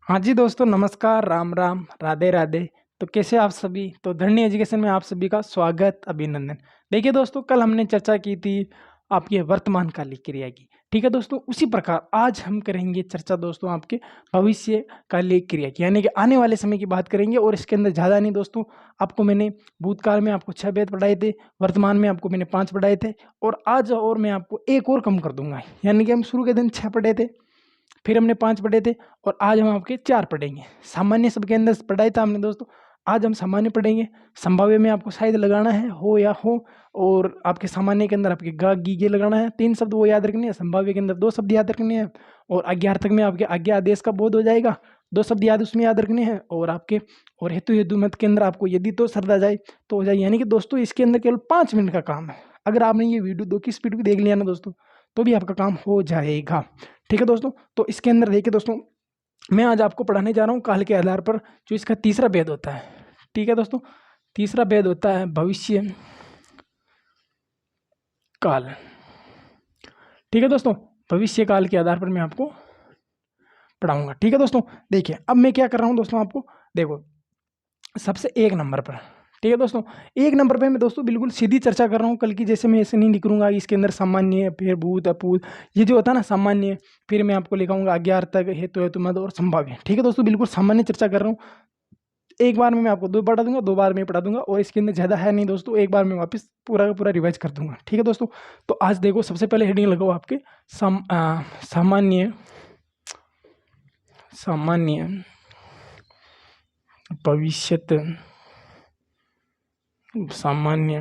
हाँ जी दोस्तों, नमस्कार, राम राम, राधे राधे। तो कैसे आप सभी? तो धरनी एजुकेशन में आप सभी का स्वागत, अभिनंदन। देखिए दोस्तों, कल हमने चर्चा की थी आपके वर्तमान कालिक क्रिया की। ठीक है दोस्तों, उसी प्रकार आज हम करेंगे चर्चा दोस्तों आपके भविष्य कालिक क्रिया की, यानी कि आने वाले समय की बात करेंगे। और इसके अंदर ज़्यादा नहीं दोस्तों, आपको मैंने भूतकाल में आपको 6 वेद पढ़ाए थे, वर्तमान में आपको मैंने 5 पढ़ाए थे, और आज और मैं आपको एक और कम कर दूंगा। यानी कि हम शुरू के दिन 6 पढ़े थे, फिर हमने 5 पढ़े थे, और आज हम आपके 4 पढ़ेंगे। सामान्य सबके अंदर पढ़ाया था हमने दोस्तों, आज हम सामान्य पढ़ेंगे। संभाव्य में आपको शायद लगाना है हो या हो, और आपके सामान्य के अंदर आपके गा गी गे लगाना है। 3 शब्द वो याद रखने हैं, संभाव्य के अंदर 2 शब्द याद रखने हैं, और आज्ञार्थक में आपके आज्ञा आदेश का बोध हो जाएगा, 2 शब्द याद उसमें याद रखने हैं। और आपके और हेतु हेतु मत के अंदर आपको यदि तो श्रद्धा जाए तो हो जाए। यानी कि दोस्तों इसके अंदर केवल 5 मिनट का काम है। अगर आपने ये वीडियो 2 की स्पीड भी देख लिया ना दोस्तों, तो भी आपका काम हो जाएगा। ठीक है दोस्तों, तो इसके अंदर देखिए दोस्तों, मैं आज आपको पढ़ाने जा रहा हूँ काल के आधार पर जो इसका तीसरा भेद होता है। ठीक है दोस्तों, तीसरा भेद होता है भविष्य काल। ठीक है दोस्तों, भविष्य काल के आधार पर मैं आपको पढ़ाऊंगा। ठीक है दोस्तों, देखिए अब मैं क्या कर रहा हूँ दोस्तों, आपको देखो सबसे 1 नंबर पर। ठीक है दोस्तों, 1 नंबर पे मैं दोस्तों बिल्कुल सीधी चर्चा कर रहा हूँ। कल की जैसे मैं ऐसे नहीं लिखूंगा इसके अंदर सामान्य फिर भूत अपूत, ये जो होता है ना सामान्य, फिर मैं आपको लिखाऊंगा आज्ञार्थक हेतु हेतु मद और संभाव्य। ठीक है दोस्तों, बिल्कुल सामान्य चर्चा कर रहा हूँ। एक बार में मैं आपको 2 पढ़ा दूंगा, 2 बार में पढ़ा दूंगा, और इसके अंदर ज़्यादा है नहीं दोस्तों, एक बार में वापस पूरा का पूरा रिवाइज कर दूंगा। ठीक है दोस्तों, तो आज देखो सबसे पहले हेडिंग लगाओ आपके सामान्य सामान्य भविष्यत सामान्य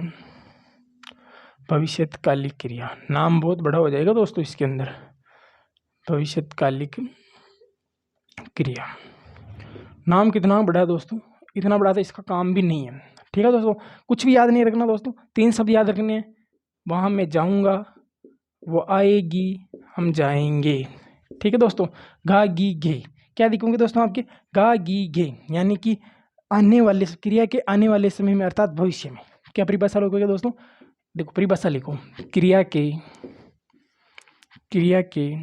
भविष्यकालिक क्रिया। नाम बहुत बड़ा हो जाएगा दोस्तों इसके अंदर, भविष्यकालिक क्रिया। नाम कितना बड़ा है दोस्तों, इतना बड़ा तो इसका काम भी नहीं है। ठीक है दोस्तों, कुछ भी याद नहीं रखना दोस्तों, 3 शब्द याद रखने हैं। वहाँ मैं जाऊँगा, वो आएगी, हम जाएंगे। ठीक है दोस्तों, गा गी घे क्या लिखूंगे दोस्तों आपके, गा गी घे, यानी कि आने वाले क्रिया के आने वाले समय में, अर्थात भविष्य में। क्या परिभाषा लिखोगे दोस्तों, देखो परिभाषा लिखो, क्रिया के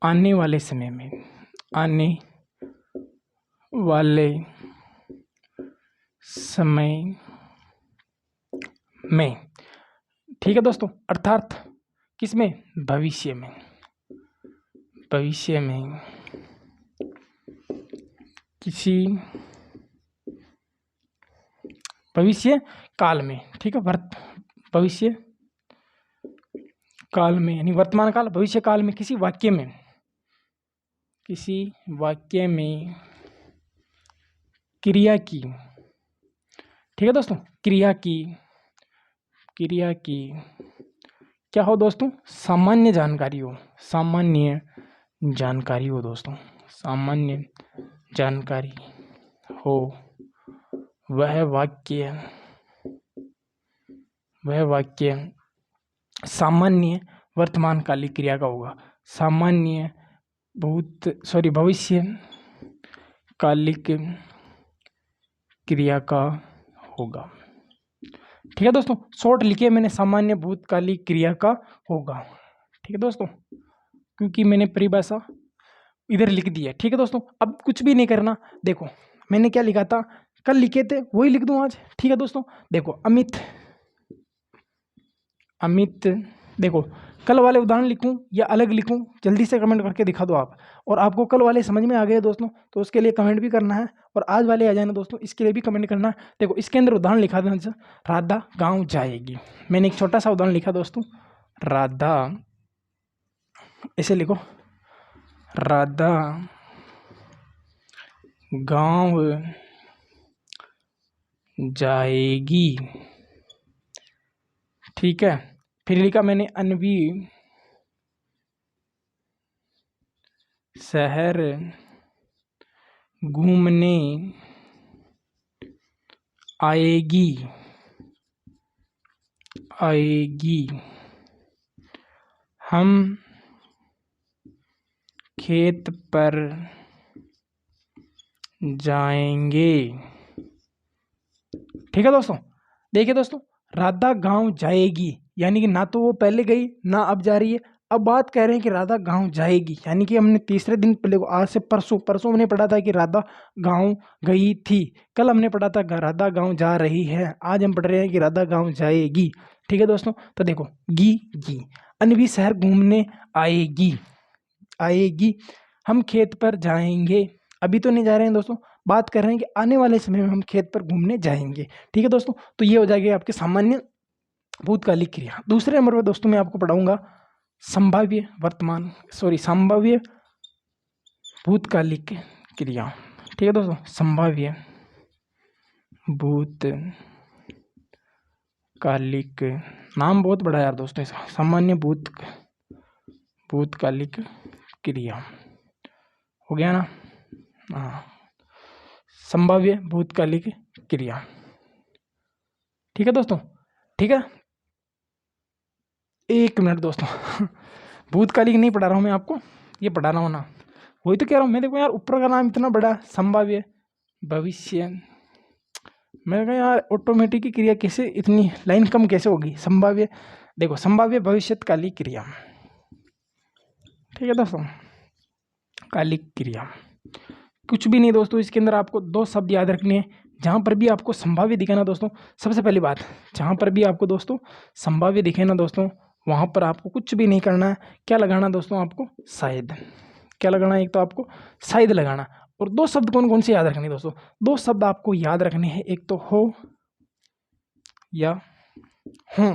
आने वाले समय में, आने वाले समय में। ठीक है दोस्तों, अर्थात किसमें, भविष्य में, भविष्य में किसी भविष्य काल में। ठीक है, भविष्य काल में यानी वर्तमान काल, भविष्य काल में किसी वाक्य में, किसी वाक्य में क्रिया की। ठीक है दोस्तों, क्रिया की क्या हो दोस्तों, सामान्य जानकारी हो, सामान्य जानकारी हो दोस्तों, सामान्य जानकारी हो, वह वाक्य सामान्य वर्तमान कालिक क्रिया का होगा, सामान्य भविष्य कालिक क्रिया का होगा। ठीक है दोस्तों, शॉर्ट लिखे मैंने, सामान्य भूतकालिक क्रिया का होगा। ठीक है दोस्तों, क्योंकि मैंने परिभाषा इधर लिख दी है। ठीक है दोस्तों, अब कुछ भी नहीं करना। देखो मैंने क्या लिखा था, कल लिखे थे वही लिख दूं आज। ठीक है दोस्तों, देखो अमित, देखो कल वाले उदाहरण लिखूं या अलग लिखूं, जल्दी से कमेंट करके दिखा दो आप। और आपको कल वाले समझ में आ गए दोस्तों, तो उसके लिए कमेंट भी करना है, और आज वाले आ जाए ना दोस्तों, इसके लिए भी कमेंट करना है। देखो इसके अंदर उदाहरण लिखा था, राधा गांव जाएगी। मैंने एक छोटा सा उदाहरण लिखा दोस्तों, राधा, ऐसे लिखो, राधा गांव जाएगी। ठीक है, फिर लिखा मैंने अनवी शहर घूमने आएगी। हम खेत पर जाएंगे। ठीक है दोस्तों, देखिए दोस्तों, राधा गांव जाएगी, यानी कि ना तो वो पहले गई ना अब जा रही है, अब बात कह रहे हैं कि राधा गांव जाएगी, यानी कि हमने तीसरे दिन पहले को, आज से परसों परसों हमने पढ़ा था कि राधा गांव गई थी, कल हमने पढ़ा था राधा गांव जा रही है, आज हम पढ़ रहे हैं कि राधा गांव जाएगी। ठीक है दोस्तों, तो देखो गी अन्वी शहर घूमने आएगी, आएगी। हम खेत पर जाएंगे, अभी तो नहीं जा रहे हैं दोस्तों, बात कर रहे हैं कि आने वाले समय में हम खेत पर घूमने जाएंगे। ठीक है दोस्तों, तो ये हो जाएगी आपके सामान्य भूतकालिक क्रिया। दूसरे नंबर पर दोस्तों मैं आपको पढ़ाऊंगा संभाव्य वर्तमान संभाव्य भूतकालिक क्रिया। ठीक है दोस्तों, संभाव्य भूतकालिक, नाम बहुत बड़ा है यार दोस्तों इसका, सामान्य भूतकालिक क्रिया हो गया ना। हाँ, संभाव्य भूतकालिक क्रिया। ठीक है दोस्तों, ठीक है, एक मिनट दोस्तों भूतकालिक नहीं पढ़ा रहा हूँ मैं आपको, ये पढ़ा रहा हूँ ना, वही तो कह रहा हूँ मैं। देखो यार ऊपर का नाम इतना बड़ा, संभाव्य भविष्य, मैं कहा यार ऑटोमेटिक क्रिया कैसे, इतनी लाइन कम कैसे होगी। संभाव्य, देखो संभाव्य भविष्यकालिक क्रिया। ठीक है दोस्तों, कालिक क्रिया कुछ भी नहीं दोस्तों, इसके अंदर आपको दो शब्द याद रखने हैं। जहाँ पर भी आपको संभाव्य दिखे ना दोस्तों, सबसे पहली बात, जहाँ पर भी आपको दोस्तों संभाव्य दिखे ना दोस्तों, वहाँ पर आपको कुछ भी नहीं करना है। क्या लगाना दोस्तों, आपको शायद, क्या लगाना है, एक तो आपको शायद लगाना। और दो शब्द कौन कौन से याद रखने दोस्तों, दो शब्द आपको याद रखने हैं, एक तो हो या हूँ।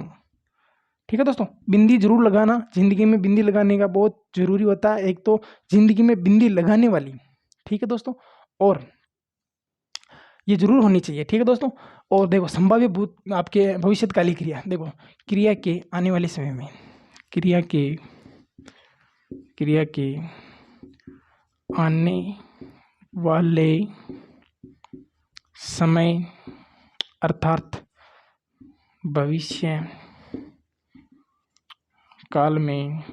ठीक है दोस्तों, बिंदी जरूर लगाना, जिंदगी में बिंदी लगाने का बहुत जरूरी होता है, एक तो जिंदगी में बिंदी लगाने वाली। ठीक है दोस्तों, और ये जरूर होनी चाहिए। ठीक है दोस्तों, और देखो संभाव्य भूत आपके भविष्यकाली क्रिया, देखो क्रिया के आने वाले समय में, क्रिया के आने वाले समय अर्थात भविष्य काल में,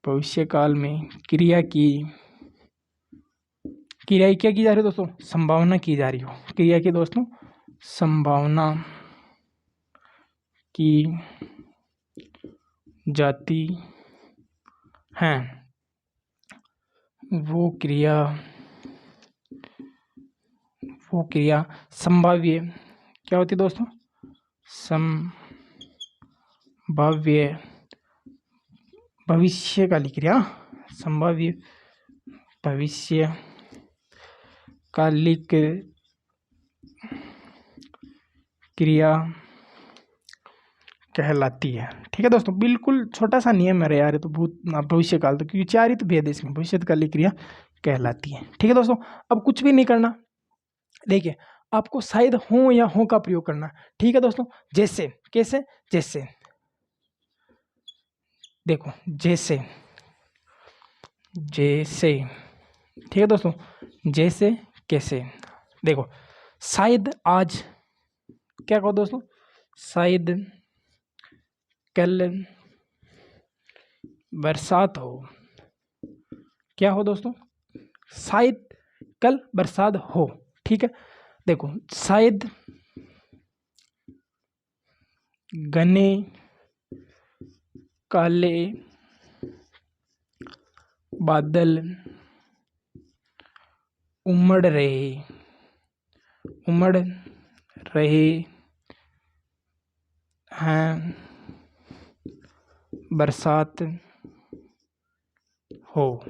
भविष्य काल में क्रिया क्या की जा रही है दोस्तों, संभावना की जा रही हो, क्रिया की दोस्तों संभावना की जाती है, वो क्रिया संभाव्य क्या होती है दोस्तों, संभाव्य भविष्यकाली क्रिया, संभाव्य भविष्यकालिक क्रिया कहलाती है। ठीक है दोस्तों, बिल्कुल छोटा सा नियम है यार, ये तो भविष्यकाल, तो क्योंकि चार ही तो भेद है इसमें, भविष्यकालिक क्रिया कहलाती है। ठीक है दोस्तों, अब कुछ भी नहीं करना, देखिए आपको शायद हो या हो का प्रयोग करना। ठीक है दोस्तों, जैसे, कैसे, जैसे, देखो जैसे, ठीक है दोस्तों, जैसे कैसे, देखो शायद आज, क्या कहो दोस्तों, शायद कल बरसात हो, क्या हो दोस्तों, शायद कल बरसात हो। ठीक है, देखो शायद घने काले बादल उमड़ रहे हैं, बरसात हो।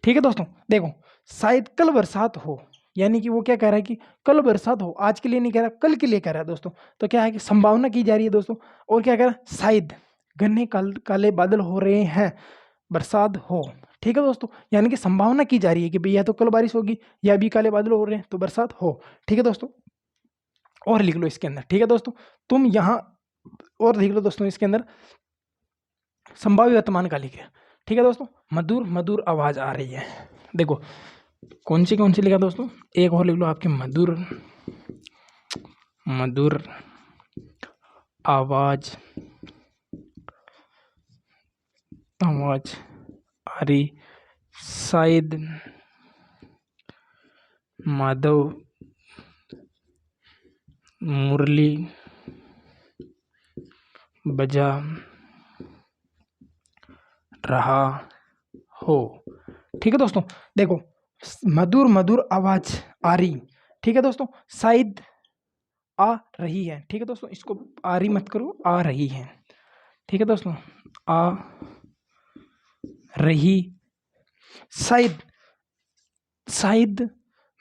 ठीक है दोस्तों, देखो शायद कल बरसात हो, यानी कि वो क्या कह रहा है कि कल बरसात हो, आज के लिए नहीं कह रहा, कल के लिए कह रहा है दोस्तों। तो क्या है कि संभावना की जा रही है दोस्तों, और क्या कह रहा है, शायद घने काले बादल हो रहे हैं, बरसात हो। ठीक है दोस्तों, यानी कि संभावना की जा रही है कि भैया तो कल बारिश होगी, या भी काले बादल हो रहे हैं तो बरसात हो। ठीक है दोस्तों, और लिख लो इसके अंदर। ठीक है दोस्तों, तुम यहाँ और लिख लो दोस्तों इसके अंदर, संभाव्य वर्तमान काल लिखे। ठीक है दोस्तों, मधुर मधुर आवाज आ रही है, देखो कौन सी लिखा दोस्तों, एक और लिख लो आपके, मधुर आवाज आ रही, शायद माधव मुरली बजा रहा हो। ठीक है दोस्तों, देखो मधुर मधुर आवाज आ रही, ठीक है दोस्तों, शायद आ रही है। ठीक है दोस्तों, इसको आ रही मत करो, आ रही है। ठीक है दोस्तों, आ रही, शायद, शायद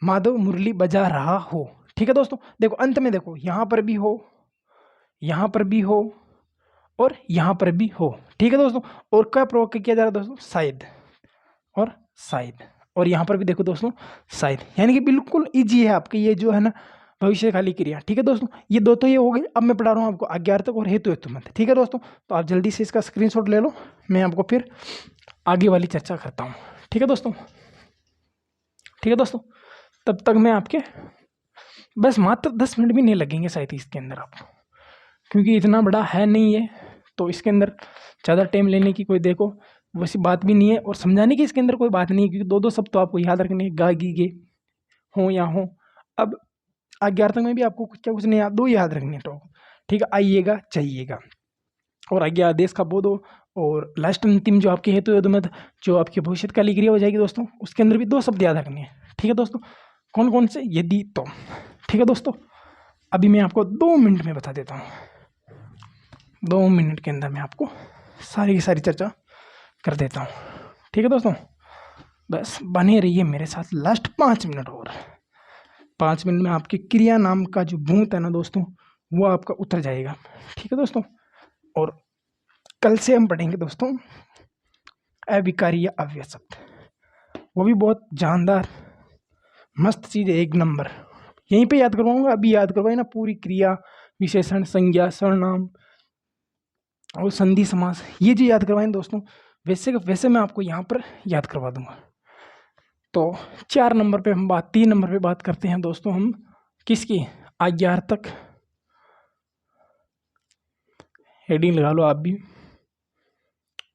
माधव मुरली बजा रहा हो। ठीक है दोस्तों, देखो अंत में देखो, यहाँ पर भी हो, यहाँ पर भी हो, और यहाँ पर भी हो। ठीक है दोस्तों, और क्या प्रयोग किया जा रहा है दोस्तों, शायद और शायद, और यहाँ पर भी देखो दोस्तों शायद, यानी कि बिल्कुल इजी है आपके ये जो है ना भविष्य काली क्रिया। ठीक है दोस्तों, ये दो तो ये हो गई। अब मैं पढ़ा रहा हूँ आपको आज्ञार्थक और हेतु हेतुमत। ठीक है दोस्तों, तो आप जल्दी से इसका स्क्रीनशॉट ले लो, मैं आपको फिर आगे वाली चर्चा करता हूँ। ठीक है दोस्तों, ठीक है दोस्तों, तब तक मैं आपके बस मात्र 10 मिनट भी नहीं लगेंगे शायद इसके अंदर आपको, क्योंकि इतना बड़ा है नहीं है, तो इसके अंदर ज़्यादा टाइम लेने की कोई देखो वैसी बात भी नहीं है, और समझाने की इसके अंदर कोई बात नहीं है, क्योंकि दो दो शब्द तो आपको याद रखने हैं, गा गी गे, हो या हो। अब आज्ञार्थक में भी आपको क्या कुछ नहीं, दो याद रखने हैं तो ठीक है, आइएगा चाहिएगा, और आज्ञा आदेश का बोध हो, और लास्ट अंतिम जो आपके हेतु हेतुमत जो आपकी भविष्यकाली क्रिया हो जाएगी दोस्तों, उसके अंदर भी दो शब्द याद रखने हैं। ठीक है दोस्तों, कौन कौन से, यदि तो। ठीक है दोस्तों, अभी मैं आपको 2 मिनट में बता देता हूँ, 2 मिनट के अंदर मैं आपको सारी की सारी चर्चा कर देता हूँ। ठीक है दोस्तों, बस बने रहिए मेरे साथ, लास्ट 5 मिनट और, 5 मिनट में आपकी क्रिया नाम का जो भूत है ना दोस्तों, वो आपका उतर जाएगा। ठीक है दोस्तों, और कल से हम पढ़ेंगे दोस्तों अविकारीय अव्यय शब्द, वो भी बहुत जानदार मस्त चीज़ है, एक नंबर। यहीं पे याद करवाऊंगा, अभी याद करवाए ना पूरी क्रिया, विशेषण, संज्ञा, सर्वनाम और संधि समास, ये जो याद करवाएं दोस्तों, वैसे मैं आपको यहाँ पर याद करवा दूंगा। तो 4 नंबर पे हम 3 नंबर पे बात करते हैं दोस्तों हम किसकी, आज्ञार्थक, हेडिंग लगा लो आप भी,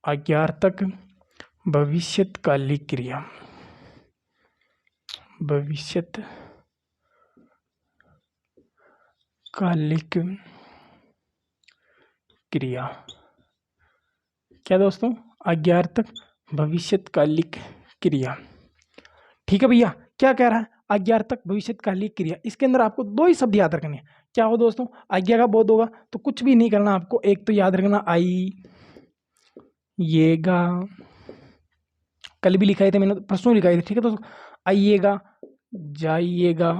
आज्ञार्थक भविष्यकालिक क्रिया, भविष्यकालिक क्रिया। क्या दोस्तों, आज्ञार्थक भविष्यकालिक क्रिया। ठीक है भैया, क्या कह रहा है, आज्ञार्थक भविष्यकालिक क्रिया, इसके अंदर आपको 2 ही शब्द याद रखने हैं। क्या हो दोस्तों, आज्ञा का बोध होगा, तो कुछ भी नहीं करना आपको, एक तो याद रखना आई येगा, कल भी लिखाए थे मैंने, परसों लिखाए थे। ठीक है दोस्तों, आइएगा, जाइएगा,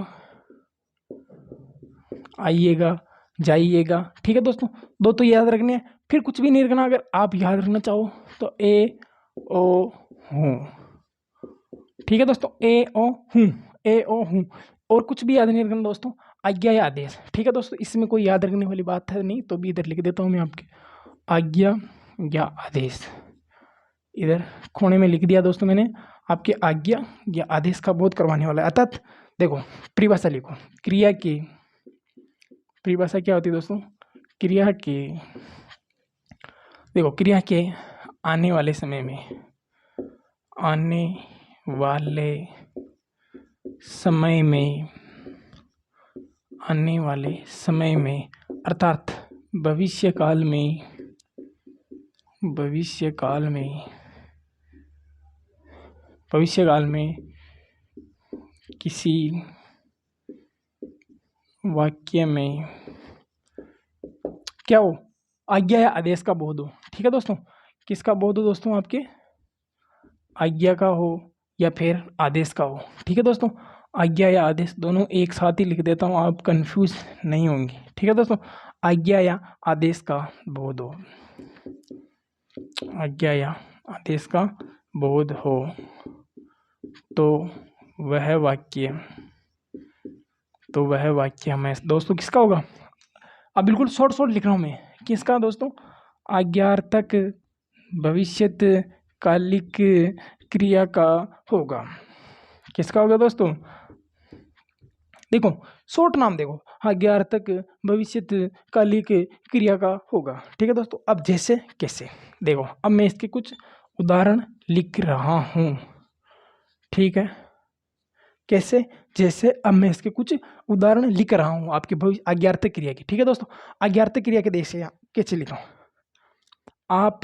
आइएगा, जाइएगा। ठीक है दोस्तों, 2 तो याद रखने हैं, फिर कुछ भी नहीं रखना। अगर आप याद रखना चाहो तो ए ओ हूँ। ठीक है दोस्तों, ए ओ हूँ, ए ओ हूँ, और कुछ भी याद नहीं रखना दोस्तों, आज्ञा या आदेश। ठीक है दोस्तों, इसमें कोई याद रखने वाली बात है नहीं, तो भी इधर लिख देता हूँ मैं आपके, आज्ञा या आदेश, इधर कोने में लिख दिया दोस्तों मैंने, आपके आज्ञा या आदेश का बोध करवाने वाला है। अर्थात देखो परिभाषा लिखो, क्रिया की परिभाषा क्या होती है दोस्तों, क्रिया के, देखो क्रिया के आने वाले समय में, आने वाले समय में, आने वाले समय में, अर्थात भविष्य काल में, भविष्य काल में, भविष्य काल में किसी वाक्य में क्या हो, आज्ञा या आदेश का बोध हो। ठीक है दोस्तों, किसका बोध हो दोस्तों, आपके आज्ञा का हो या फिर आदेश का हो। ठीक है दोस्तों, आज्ञा या आदेश दोनों एक साथ ही लिख देता हूँ, आप कंफ्यूज नहीं होंगे। ठीक है दोस्तों, आज्ञा या आदेश का बोध हो, आज्ञा या आदेश का बोध हो, तो वह वाक्य, तो वह वाक्य हमें दोस्तों किसका होगा, अब बिल्कुल शॉर्ट लिख रहा हूँ मैं, किसका दोस्तों, आज्ञार्थक भविष्यकालिक क्रिया का होगा। किसका होगा दोस्तों, देखो शॉर्ट नाम देखो, आज्ञार्थक भविष्यकालिक क्रिया का होगा। ठीक है दोस्तों, अब जैसे कैसे देखो, अब मैं इसके कुछ उदाहरण लिख रहा हूँ। ठीक है, कैसे, जैसे अब मैं इसके कुछ उदाहरण लिख रहा हूँ आपके भविष्य आज्ञार्थक क्रिया की। ठीक है दोस्तों, आज्ञार्थक क्रिया के जैसे कैसे लिखा हूँ, आप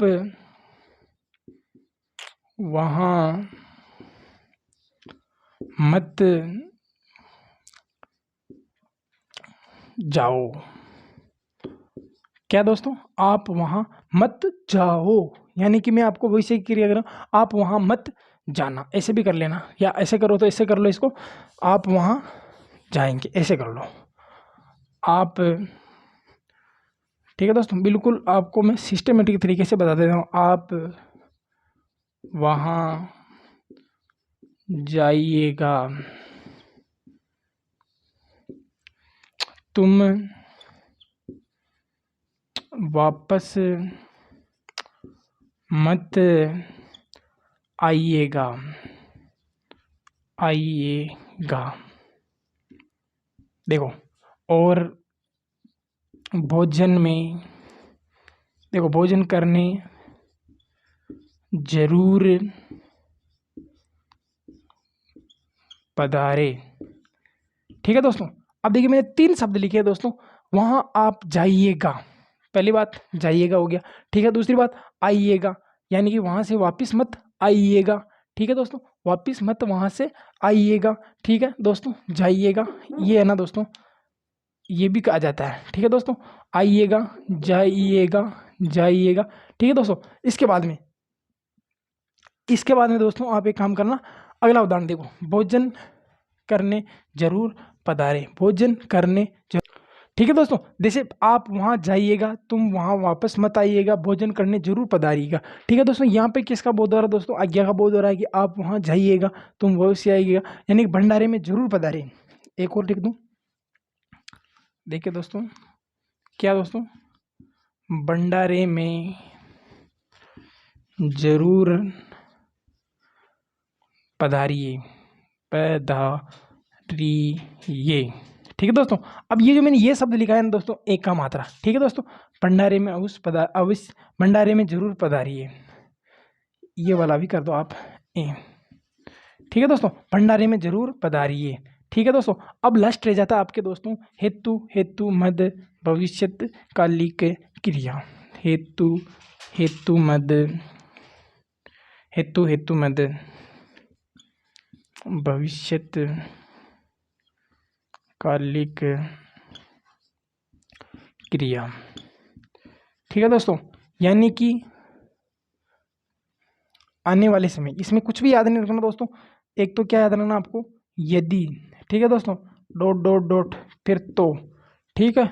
वहाँ मत जाओ। क्या दोस्तों, आप वहाँ मत जाओ, यानी कि मैं आपको वही से क्रिया कर रहा हूँ, आप वहाँ मत जाना। ऐसे भी कर लेना, या ऐसे करो तो ऐसे कर लो इसको, आप वहाँ जाएंगे, ऐसे कर लो आप। ठीक है दोस्तों, बिल्कुल आपको मैं सिस्टमेटिक तरीके से बता देता हूँ। आप वहाँ जाइएगा, तुम वापस मत आइएगा, आइएगा। देखो, और भोजन में, देखो भोजन करने जरूर पधारे। ठीक है दोस्तों, अब देखिए मैंने 3 शब्द लिखे हैं दोस्तों। वहाँ आप जाइएगा, पहली बात जाइएगा हो गया। ठीक है, दूसरी बात आइएगा, यानी कि वहाँ से वापस मत आइएगा। ठीक है दोस्तों, वापस मत वहाँ से आइएगा। ठीक है दोस्तों, जाइएगा ये है ना दोस्तों, ये भी कहा जाता है। ठीक है दोस्तों, आइएगा, जाइएगा, जाइएगा। ठीक है दोस्तों, इसके बाद में दोस्तों आप एक काम करना, अगला उदाहरण देखो, भोजन करने जरूर पधारे, भोजन करने जरूर। ठीक है दोस्तों, जैसे आप वहाँ जाइएगा, तुम वहाँ वापस मत आइएगा, भोजन करने जरूर पधारिएगा। ठीक है दोस्तों, यहाँ पे किसका बोध हो रहा है दोस्तों, आज्ञा का बोध हो रहा है कि आप वहाँ जाइएगा, तुम अवश्य आइएगा, यानी कि भंडारे में जरूर पधारे। एक और लिख दूँ, देखिए दोस्तों, क्या दोस्तों, भंडारे में जरूर पधारिए, पधारिए। ठीक है दोस्तों, अब ये जो मैंने ये शब्द लिखा है ना दोस्तों, एक का मात्रा। ठीक है दोस्तों, भंडारे में अवश्य भंडारे में जरूर पधारिए, ये वाला भी कर दो आप ए। ठीक है दोस्तों, भंडारे में जरूर पधारिए। ठीक है दोस्तों, अब लास्ट रह जाता है आपके दोस्तों हेतु, हेतु मद भविष्यत कालिक क्रिया। हेतु, हेतु मद, हेतु, हेतु मद भविष्यत कालिक क्रिया। ठीक है दोस्तों, यानी कि आने वाले समय, इसमें कुछ भी याद नहीं रखना दोस्तों। एक तो क्या याद रखना आपको, यदि। ठीक है दोस्तों, डॉट डॉट डॉट, फिर तो। ठीक है,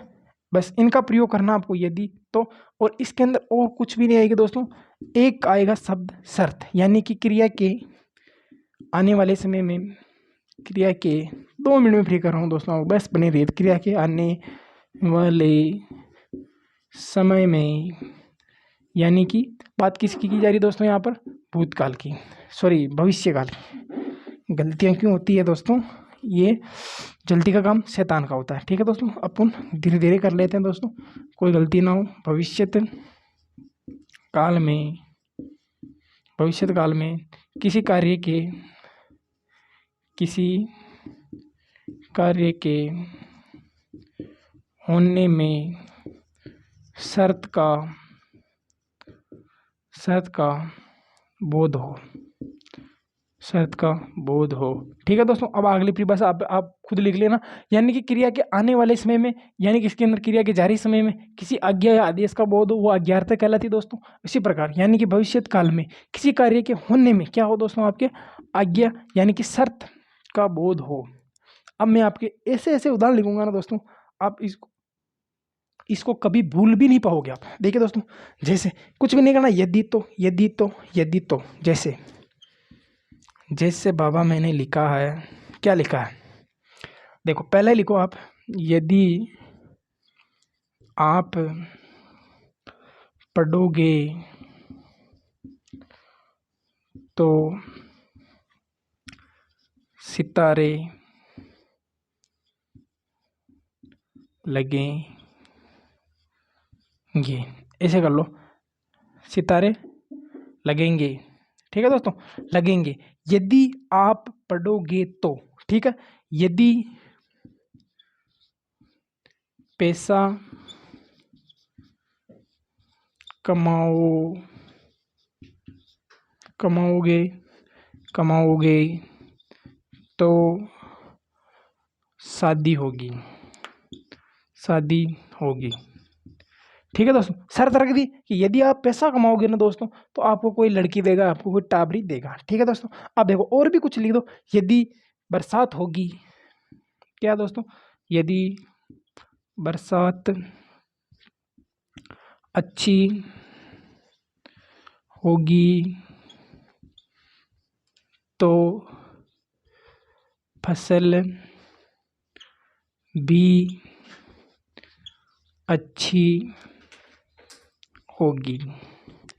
बस इनका प्रयोग करना आपको, यदि तो। और इसके अंदर और कुछ भी नहीं आएगा दोस्तों, एक आएगा शब्द शर्त, यानी कि क्रिया के आने वाले समय में, क्रिया के 2 मिनट में फ्री कर रहा हूँ दोस्तों, बस बने रहिए। क्रिया के आने वाले समय में, यानी कि बात किसकी की जा रही है दोस्तों, यहाँ पर भूतकाल की, सॉरी भविष्यकाल की। गलतियाँ क्यों होती है दोस्तों, ये जल्दी का काम शैतान का होता है। ठीक है दोस्तों, अपन धीरे धीरे कर लेते हैं दोस्तों, कोई गलती ना हो। भविष्यत काल में, भविष्यत काल में किसी कार्य के, किसी कार्य के होने में शर्त का, शर्त का बोध हो, शर्त का बोध हो। ठीक है दोस्तों, अब अगली परिभाषा आप खुद लिख लेना, यानी कि क्रिया के आने वाले समय में, यानी कि इसके अंदर क्रिया के जारी समय में किसी आज्ञा या आदेश का बोध हो, वो आज्ञार्थक कहलाती है दोस्तों। इसी प्रकार यानी कि भविष्यत काल में किसी कार्य के होने में क्या हो दोस्तों, आपके आज्ञा यानी कि शर्त का बोध हो। अब मैं आपके ऐसे ऐसे उदाहरण लिखूंगा ना दोस्तों, आप इसको कभी भूल भी नहीं पाओगे आप। देखिए दोस्तों, जैसे कुछ भी नहीं करना, यदि तो, यदि तो, यदि तो। जैसे, जैसे बाबा मैंने लिखा है, क्या लिखा है, देखो पहले लिखो आप, यदि आप पढ़ोगे तो सितारे लगेंगे, ऐसे कर लो, सितारे लगेंगे। ठीक है दोस्तों, लगेंगे, यदि आप पढ़ोगे तो। ठीक है, यदि पैसा कमाओगे कमाओगे कमाओगे तो शादी होगी शादी होगी। ठीक है दोस्तों, शर्त रख दी कि यदि आप पैसा कमाओगे ना दोस्तों तो आपको कोई लड़की देगा, आपको कोई टाबरी देगा। ठीक है दोस्तों, अब देखो और भी कुछ लिख दो। यदि बरसात होगी, क्या दोस्तों, यदि बरसात अच्छी होगी तो फसल भी अच्छी होगी।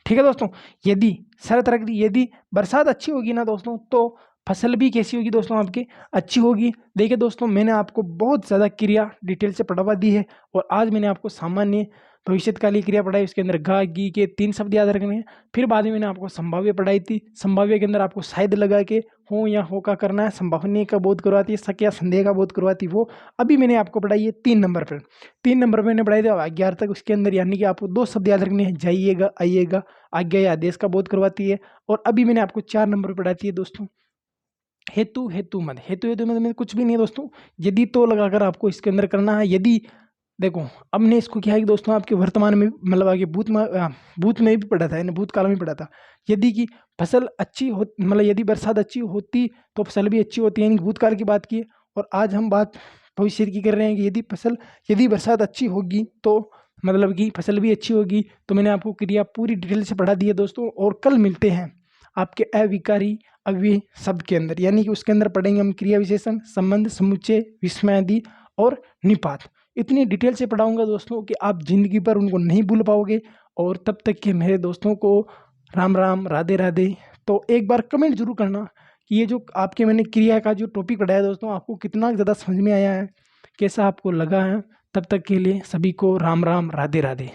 ठीक है दोस्तों, यदि शर्त रख दी, यदि बरसात अच्छी होगी ना दोस्तों तो फसल भी कैसी होगी दोस्तों, आपकी अच्छी होगी। देखिए दोस्तों, मैंने आपको बहुत ज़्यादा क्रिया डिटेल से पढ़वा दी है और आज मैंने आपको सामान्य भविष्यकाली क्रिया पढ़ाई, उसके अंदर गा गी के 3 शब्द याद रखने हैं। फिर बाद में मैंने आपको संभाव्य पढ़ाई थी, संभाव्य के अंदर आपको शायद लगा के हो या हो का करना है, संभावनीय का बोध करवाती है, शक या संदेह का बोध करवाती है वो। अभी मैंने आपको पढ़ाई है 3 नंबर पर, 3 नंबर पर मैंने पढ़ाई थी आज्ञा तक, उसके अंदर यानी कि आपको 2 शब्द याद रखने हैं, जाइएगा आइएगा, आज्ञा या आदेश का बोध करवाती है। और अभी मैंने आपको 4 नंबर पर पढ़ाती है दोस्तों हेतु हेतु मत, हेतु मत में कुछ भी नहीं है दोस्तों, यदि तो लगाकर आपको इसके अंदर करना है। यदि देखो अब ने इसको क्या है कि दोस्तों आपके वर्तमान में मतलब आगे भूत में भी पढ़ा था, यानी भूतकाल में पढ़ा था। यदि की फसल अच्छी हो, मतलब यदि बरसात अच्छी होती तो फसल भी अच्छी होती है, यानी भूतकाल की बात की। और आज हम बात भविष्य की कर रहे हैं कि यदि बरसात अच्छी होगी तो मतलब कि फसल भी अच्छी होगी। तो मैंने आपको क्रिया पूरी डिटेल से पढ़ा दी है दोस्तों, और कल मिलते हैं आपके अविकारी अव्यय शब्द के अंदर, यानी कि उसके अंदर पढ़ेंगे हम क्रिया विशेषण, संबंध, समुच्चय, विस्मयादि और निपात। इतनी डिटेल से पढ़ाऊंगा दोस्तों कि आप जिंदगी भर उनको नहीं भूल पाओगे। और तब तक के मेरे दोस्तों को राम राम, राधे राधे। तो एक बार कमेंट जरूर करना कि ये जो आपके मैंने क्रिया का जो टॉपिक पढ़ाया दोस्तों आपको कितना ज़्यादा समझ में आया है, कैसा आपको लगा है। तब तक के लिए सभी को राम राम, राधे राधे।